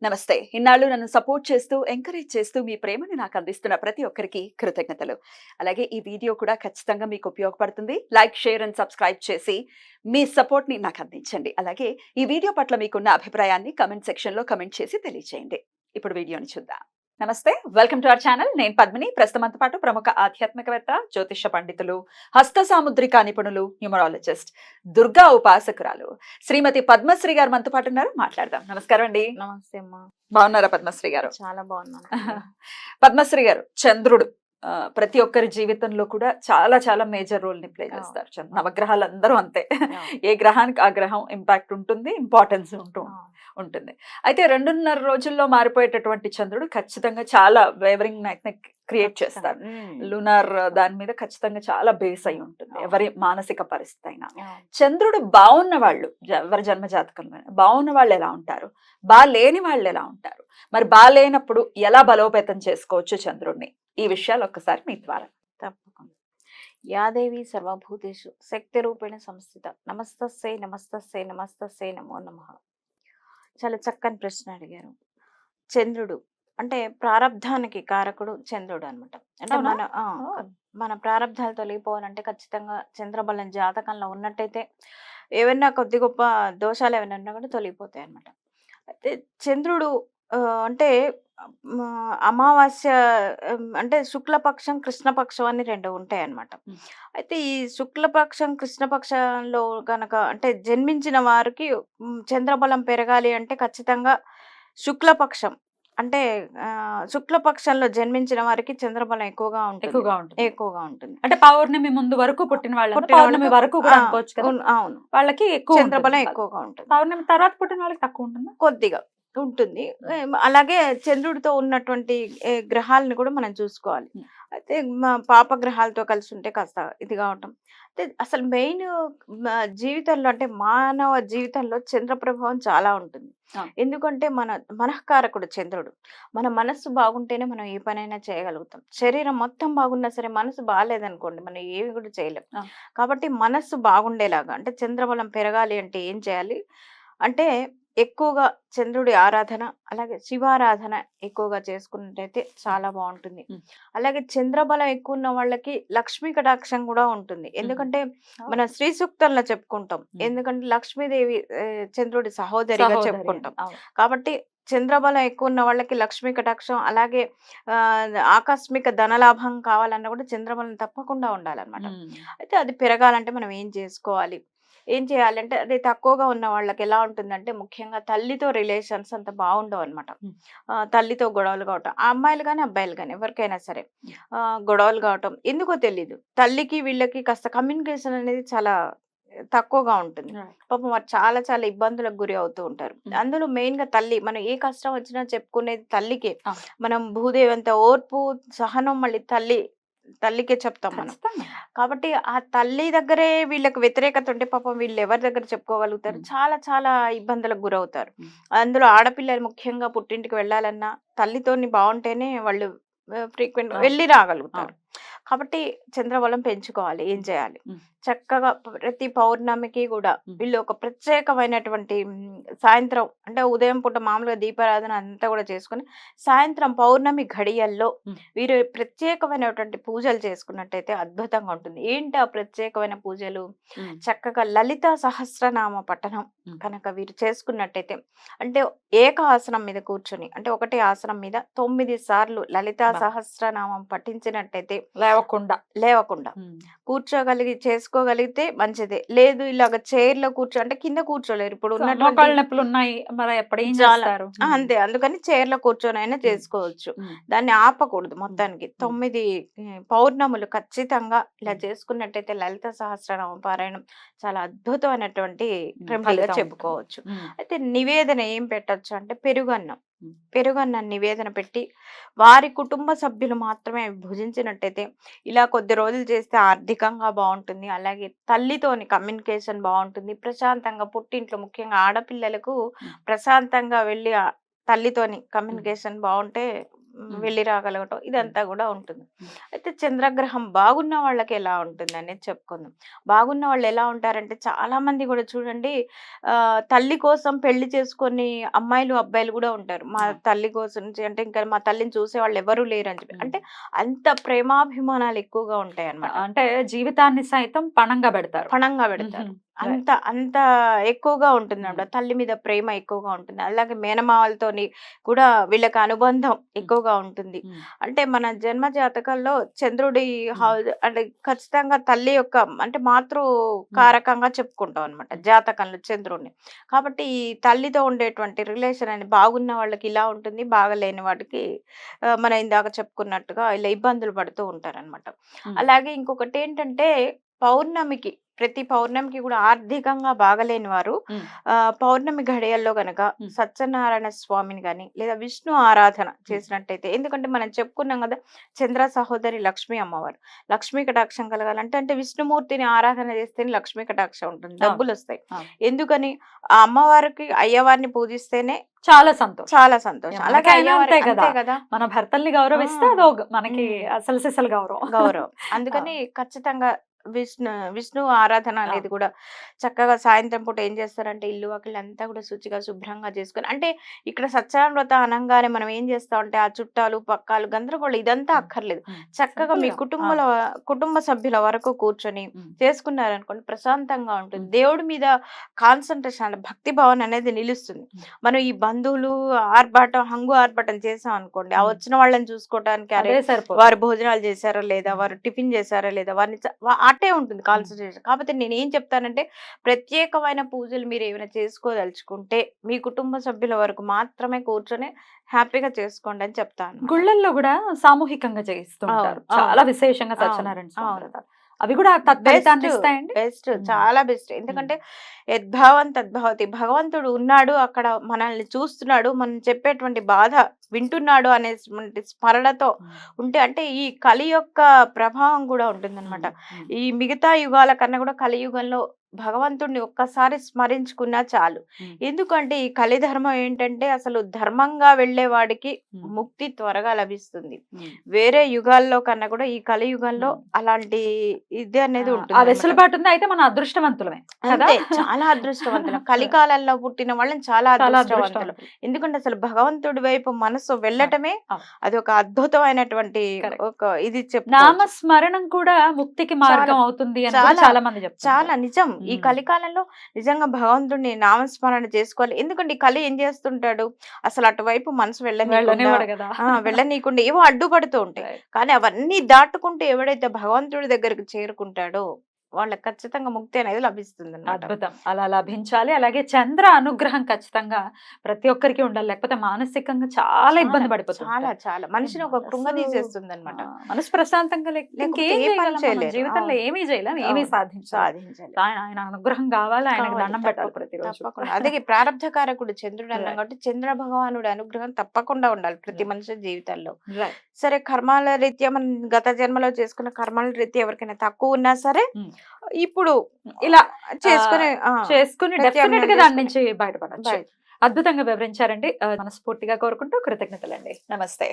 నమస్తే. ఇన్నాళ్ళు నన్ను సపోర్ట్ చేస్తూ, ఎంకరేజ్ చేస్తూ మీ ప్రేమని నాకు అందిస్తున్న ప్రతి ఒక్కరికి కృతజ్ఞతలు. అలాగే ఈ వీడియో కూడా ఖచ్చితంగా మీకు ఉపయోగపడుతుంది. లైక్, షేర్ అండ్ సబ్స్క్రైబ్ చేసి మీ సపోర్ట్‌ని నాకు అందించండి. అలాగే ఈ వీడియో పట్ల మీకున్న అభిప్రాయాన్ని కామెంట్ సెక్షన్‌లో కామెంట్ చేసి తెలియజేయండి. ఇప్పుడు వీడియోని చూద్దాం. నమస్తే. Welcome to our channel. నేను పద్మిని. ప్రస్తుతం మనతో పాటు ప్రముఖ ఆధ్యాత్మికవేత్త, జ్యోతిష పండితులు, హస్త సాముద్రిక నిపుణులు, న్యూమరాలజిస్ట్, దుర్గా ఉపాసకురాలు శ్రీమతి పద్మశ్రీ గారు మనతో పాటు ఉన్నారు. మాట్లాడదాం. నమస్కారం అండి. నమస్తే అమ్మా. బాగున్నారా పద్మశ్రీ గారు? చాలా బాగున్నాను. పద్మశ్రీ గారు, చంద్రుడు ప్రతి ఒక్కరి జీవితంలో కూడా చాలా చాలా మేజర్ రోల్ ని ప్లే చేస్తారు. నవగ్రహాలు అందరూ అంతే. ఏ గ్రహానికి ఆ గ్రహం ఇంపాక్ట్ ఉంటుంది, ఇంపార్టెన్స్ ఉంటుంది. అయితే 2.5 రోజుల్లో మారిపోయేటటువంటి చంద్రుడు ఖచ్చితంగా చాలా వేవరింగ్ ని క్రియేట్ చేస్తారు. లూనార్ దాని మీద ఖచ్చితంగా చాలా బేస్ అయి ఉంటుంది, ఎవరి మానసిక పరిస్థితి అయినా. చంద్రుడు బాగున్న వాళ్ళు, ఎవరి జన్మ జాతకంలో బాగున్న వాళ్ళు ఎలా ఉంటారు, బాలేని వాళ్ళు ఎలా ఉంటారు, మరి బాలేనప్పుడు ఎలా బలోపేతం చేసుకోవచ్చు చంద్రుడిని, ఈ విషయాలు ఒక్కసారి మీ ద్వారా. తప్పకుండా. యాదేవి సర్వభూతేషు శక్తి రూపేణ సంస్థిత. నమస్తస్సై నమస్తస్సై నమస్తస్సై నమో నమః. చాలా చక్కని ప్రశ్న అడిగారు. చంద్రుడు అంటే ప్రారబ్ధానికి కారకుడు చంద్రుడు అనమాట. అంటే మన ప్రారబ్ధాలు తొలగిపోవాలంటే ఖచ్చితంగా చంద్రబలం జాతకంలో ఉన్నట్టయితే ఏవైనా కొద్ది గొప్ప దోషాలు ఏమైనా ఉన్నా కూడా తొలగిపోతాయి అనమాట. అయితే చంద్రుడు అంటే అమావాస్య అంటే శుక్లపక్షం, కృష్ణపక్షం అని 2 ఉంటాయి అన్నమాట. అయితే ఈ శుక్లపక్షం, కృష్ణపక్షంలో గనక అంటే జన్మించిన వారికి చంద్రబలం పెరగాలి అంటే ఖచ్చితంగా శుక్లపక్షం అంటే శుక్లపక్షంలో జన్మించిన వారికి చంద్రబలం ఎక్కువగా ఉంటుంది. అంటే పౌర్ణమి ముందు వరకు పుట్టిన వాళ్ళు, పౌర్ణమి వరకు కూడా అనుకోవచ్చు కదా. అవును, వాళ్ళకి ఎక్కువ చంద్రబలం ఎక్కువగా ఉంటుంది. పౌర్ణమి తర్వాత పుట్టిన వాళ్ళకి తక్కువ ఉంటుంది, కొద్దిగా ఉంటుంది. అలాగే చంద్రుడితో ఉన్నటువంటి గ్రహాలను కూడా మనం చూసుకోవాలి. అయితే పాపగ్రహాలతో కలిసి ఉంటే కాస్త ఇది కావటం. అయితే అసలు మెయిన్ జీవితంలో అంటే మానవ జీవితంలో చంద్ర ప్రభావం చాలా ఉంటుంది. ఎందుకంటే మనఃకారకుడు చంద్రుడు. మన మనస్సు బాగుంటేనే మనం ఏ పనైనా చేయగలుగుతాం. శరీరం మొత్తం బాగున్నా సరే మనసు బాగాలేదనుకోండి మనం ఏమి కూడా చేయలేం. కాబట్టి మనస్సు బాగుండేలాగా అంటే చంద్రబలం పెరగాలి అంటే ఏం చేయాలి అంటే ఎక్కువగా చంద్రుడి ఆరాధన, అలాగే శివారాధన ఎక్కువగా చేసుకున్నట్టయితే చాలా బాగుంటుంది. అలాగే చంద్రబలం ఎక్కువ ఉన్న వాళ్ళకి లక్ష్మీ కటాక్షం కూడా ఉంటుంది. ఎందుకంటే మన శ్రీ సూక్తంలో చెప్పుకుంటాం. ఎందుకంటే లక్ష్మీదేవి చంద్రుడి సహోదరిగా చెప్పుకుంటాం. కాబట్టి చంద్రబలం ఎక్కువ ఉన్న వాళ్ళకి లక్ష్మీ కటాక్షం, అలాగే ఆకస్మిక ధనలాభం కావాలన్నా కూడా చంద్రబలం తప్పకుండా ఉండాలన్నమాట. అయితే అది పెరగాలంటే మనం ఏం చేయాలంటే అది తక్కువగా ఉన్న వాళ్ళకి ఎలా ఉంటుందంటే ముఖ్యంగా తల్లితో రిలేషన్స్ అంత బాగుండవు అనమాట. తల్లితో గొడవలు కావటం, ఆ అమ్మాయిలు కానీ అబ్బాయిలు కానీ ఎవరికైనా సరే గొడవలు కావటం ఎందుకో తెలీదు. తల్లికి వీళ్ళకి కాస్త కమ్యూనికేషన్ అనేది చాలా తక్కువగా ఉంటుంది. పాపం వారు చాలా చాలా ఇబ్బందులకు గురి అవుతూ ఉంటారు. అందులో మెయిన్ గా తల్లి, మనం ఏ కష్టం వచ్చినా చెప్పుకునేది తల్లికే. మనం భూదేవి అంత ఓర్పు సహనం మళ్ళీ తల్లికే చెప్తాం మనం. కాబట్టి ఆ తల్లి దగ్గరే వీళ్ళకి వ్యతిరేకత ఉంటే పాపం వీళ్ళు ఎవరి దగ్గర చెప్పుకోగలుగుతారు, చాలా చాలా ఇబ్బందులకు గురవుతారు. అందులో ఆడపిల్లలు ముఖ్యంగా పుట్టింటికి వెళ్ళాలన్నా తల్లితోని బాగుంటేనే వాళ్ళు ఫ్రీక్వెంట్ వెళ్ళి రాగలుగుతారు. కాబట్టి చంద్రబలం పెంచుకోవాలి. ఏం చేయాలి, చక్కగా ప్రతి పౌర్ణమికి కూడా వీళ్ళు ఒక ప్రత్యేకమైనటువంటి సాయంత్రం అంటే ఉదయం పూట మామూలుగా దీపారాధన అంతా కూడా చేసుకుని సాయంత్రం పౌర్ణమి ఘడియల్లో వీరు ప్రత్యేకమైనటువంటి పూజలు చేసుకున్నట్టయితే అద్భుతంగా ఉంటుంది. ఏంటి ఆ ప్రత్యేకమైన పూజలు? చక్కగా లలిత సహస్రనామ పఠనం కనుక వీరు చేసుకున్నట్టయితే, అంటే ఏక ఆసనం మీద కూర్చొని అంటే ఒకటే ఆసనం మీద 9 సార్లు లలిత సహస్రనామం పఠించినట్టయితే లేవకుండా చేసుకోగలిగితే మంచిదే. లేదు ఇలాగ చైర్ లో అంటే కింద కూర్చోలేరు, ఇప్పుడు అంతే, అందుకని చైర్ లో కూర్చొని అయినా చేసుకోవచ్చు. దాన్ని ఆపకూడదు. మొత్తానికి 9 పౌర్ణములు ఖచ్చితంగా ఇలా చేసుకున్నట్టయితే లలిత సహస్రనామం పారాయణం చాలా అద్భుతమైనటువంటి రెమెడీగా చెప్పుకోవచ్చు. అయితే నివేదన ఏం పెట్టచ్చు అంటే పెరుగన్నం నివేదన పెట్టి వారి కుటుంబ సభ్యులు మాత్రమే భుజించినట్టయితే ఇలా కొద్ది రోజులు చేస్తే ఆర్థికంగా బాగుంటుంది. అలాగే తల్లితోని కమ్యూనికేషన్ బాగుంటుంది. ప్రశాంతంగా పుట్టింట్లో ముఖ్యంగా ఆడపిల్లలకు ప్రశాంతంగా వెళ్ళి తల్లితోని కమ్యూనికేషన్ బాగుంటే వెళ్ళి రాగలగటం ఇదంతా కూడా ఉంటుంది. అయితే చంద్రగ్రహం బాగున్న వాళ్ళకి ఎలా ఉంటుంది అనేది చెప్పుకుందాం. బాగున్న వాళ్ళు ఎలా ఉంటారంటే చాలా మంది కూడా చూడండి తల్లి కోసం పెళ్లి చేసుకొని అమ్మాయిలు అబ్బాయిలు కూడా ఉంటారు. మా తల్లి కోసం అంటే ఇంకా మా తల్లిని చూసే వాళ్ళు ఎవరు లేరు అని చెప్పి. అంటే అంత ప్రేమాభిమానాలు ఎక్కువగా ఉంటాయి అన్నమాట. అంటే జీవితాన్ని సైతం పణంగా పెడతారు. పణంగా పెడతారు. అంత అంత ఎక్కువగా ఉంటుంది అన్నమాట. తల్లి మీద ప్రేమ ఎక్కువగా ఉంటుంది. అలాగే మేనమావలతోని కూడా వీళ్ళకి అనుబంధం ఎక్కువగా ఉంటుంది. అంటే మన జన్మ జాతకాల్లో చంద్రుడి అంటే ఖచ్చితంగా తల్లి యొక్క అంటే మాతృ కారకంగా చెప్పుకుంటాం అనమాట జాతకంలో చంద్రుడిని. కాబట్టి ఈ తల్లితో ఉండేటువంటి రిలేషన్ అనేది బాగున్న వాళ్ళకి ఇలా ఉంటుంది, బాగలేని వాటికి మనం ఇందాక చెప్పుకున్నట్టుగా ఇలా ఇబ్బందులు పడుతూ ఉంటారన్నమాట. అలాగే ఇంకొకటి ఏంటంటే పౌర్ణమికి ప్రతి పౌర్ణమికి కూడా ఆర్థికంగా బాగలేని వారు పౌర్ణమి ఘడియల్లో గనక సత్యనారాయణ స్వామిని గాని లేదా విష్ణు ఆరాధన చేసినట్టయితే, ఎందుకంటే మనం చెప్పుకున్నాం కదా చంద్ర సహోదరి లక్ష్మీ అమ్మవారు, లక్ష్మీ కటాక్షం కలగాలంటే అంటే విష్ణుమూర్తిని ఆరాధన చేస్తేనే లక్ష్మీ కటాక్షం ఉంటుంది, డబ్బులు వస్తాయి. ఎందుకని ఆ అమ్మవారికి అయ్యవారిని పూజిస్తేనే చాలా సంతోషం, చాలా సంతోషం. అలాగే అంతే కదా, మన భర్తల్ని గౌరవిస్తే అదో మనకి అసలు సిసలు గౌరవం. అందుకని ఖచ్చితంగా విష్ణు ఆరాధన అనేది కూడా చక్కగా సాయంత్రం పూట ఏం చేస్తారంటే ఇల్లు వాకిళ్ళంతా కూడా శుచిగా శుభ్రంగా చేసుకొని, అంటే ఇక్కడ సత్యనారాయణ వ్రతం అనగానే మనం ఏం చేస్తామంటే ఆ చుట్టాలు పక్కాలు గందరగోళం ఇదంతా అక్కర్లేదు. చక్కగా మీ కుటుంబ సభ్యుల వరకు కూర్చొని చేసుకున్నారనుకోండి ప్రశాంతంగా ఉంటుంది. దేవుడి మీద కాన్సన్ట్రేషన్ అంటే భక్తి భావన అనేది నిలుస్తుంది. మనం ఈ బంధువులు హంగు ఆర్భాటం చేసాం అనుకోండి, ఆ వచ్చిన వాళ్ళని చూసుకోవడానికి అరే వారు భోజనాలు చేశారా లేదా, వారు టిఫిన్ చేశారా లేదా, వారిని అట్టే ఉంటుంది కాన్సన్ట్రేషన్. కాబట్టి నేను ఏం చెప్తానంటే ప్రత్యేకమైన పూజలు మీరు ఏమైనా చేసుకోదలుచుకుంటే మీ కుటుంబ సభ్యుల వరకు మాత్రమే కూర్చొని హ్యాపీగా చేసుకోండి అని చెప్తాను. గుళ్ళల్లో కూడా సామూహికంగా చేస్తుంటారు చాలా విశేషంగా సత్యనారాయణ స్వామి వ్రతాలు. అవి కూడా బెస్ట్, చాలా బెస్ట్. ఎందుకంటే యద్భావం తద్భవతి, భగవంతుడు ఉన్నాడు అక్కడ, మనల్ని చూస్తున్నాడు, మనం చెప్పేటువంటి బాధ వింటున్నాడు అనేటువంటి స్మరణతో ఉంటే, అంటే ఈ కలి యొక్క ప్రభావం కూడా ఉంటుందన్నమాట. ఈ మిగతా యుగాల కన్నా కూడా కలియుగంలో భగవంతుడిని ఒక్కసారి స్మరించుకున్నా చాలు. ఎందుకంటే ఈ కలిధర్మం ఏంటంటే అసలు ధర్మంగా వెళ్లే వాడికి ముక్తి త్వరగా లభిస్తుంది. వేరే యుగాల్లో కన్నా కూడా ఈ కలియుగంలో అలాంటి ఇది అనేది ఉంటుంది. వెసులుబాటు ఉంది. అయితే మన అదృష్టవంతులమే, చాలా అదృష్టవంతులం. కలికాలంలో పుట్టిన వాళ్ళని చాలా అదృష్టవంతులు. ఎందుకంటే అసలు భగవంతుడి వైపు మనసు వెళ్ళటమే అది ఒక అద్భుతమైనటువంటి ఒక ఇది నామస్మరణం కూడా ముక్తికి మార్గం అవుతుంది అని చాలా మంది చెప్తారు. చాలా నిజం. ఈ కలికాలంలో నిజంగా భగవంతుడిని నామస్మరణ చేసుకోవాలి. ఎందుకంటే ఈ కలి ఏం చేస్తుంటాడు అసలు అటువైపు మనసు వెళ్ళనీయకుండా ఏవో అడ్డుపడుతూ ఉంటాయి. కానీ అవన్నీ దాటుకుంటూ ఎవడైతే భగవంతుడి దగ్గరికి చేరుకుంటాడో వాళ్ళకి ఖచ్చితంగా ముక్తి అనేది లభిస్తుంది. అద్భుతం. అలా లభించాలి. అలాగే చంద్ర అనుగ్రహం ఖచ్చితంగా ప్రతి ఒక్కరికి ఉండాలి, లేకపోతే మానసికంగా చాలా ఇబ్బంది పడిపోతుంది. చాలా మనిషిని ఒక కృంగదీసేస్తుంది అనమాట. మనసు ప్రశాంతంగా జీవితంలో ఏమీ చేయలేం, ఏమీ సాధించాలి. ఆయన అనుగ్రహం కావాలి, ఆయనకు దండం పెట్టాలి ప్రతిరోజు. అదే ప్రారంధకారకుడు చంద్రుడు అన్నాం కాబట్టి చంద్ర భగవానుడి అనుగ్రహం తప్పకుండా ఉండాలి ప్రతి మనిషి జీవితాల్లో. సరే కర్మాల రీత్యా మనం గత జన్మలో చేసుకున్న కర్మాల రీత్యా ఎవరికైనా తక్కువ ఉన్నా సరే ఇప్పుడు ఇలా చేసుకుని డెఫినెట్ గా దాని నుంచి బయటపడచ్చు. అద్భుతంగా వివరించారండి. మనస్ఫూర్తిగా కోరుకుంటూ కృతజ్ఞతలండి. నమస్తే.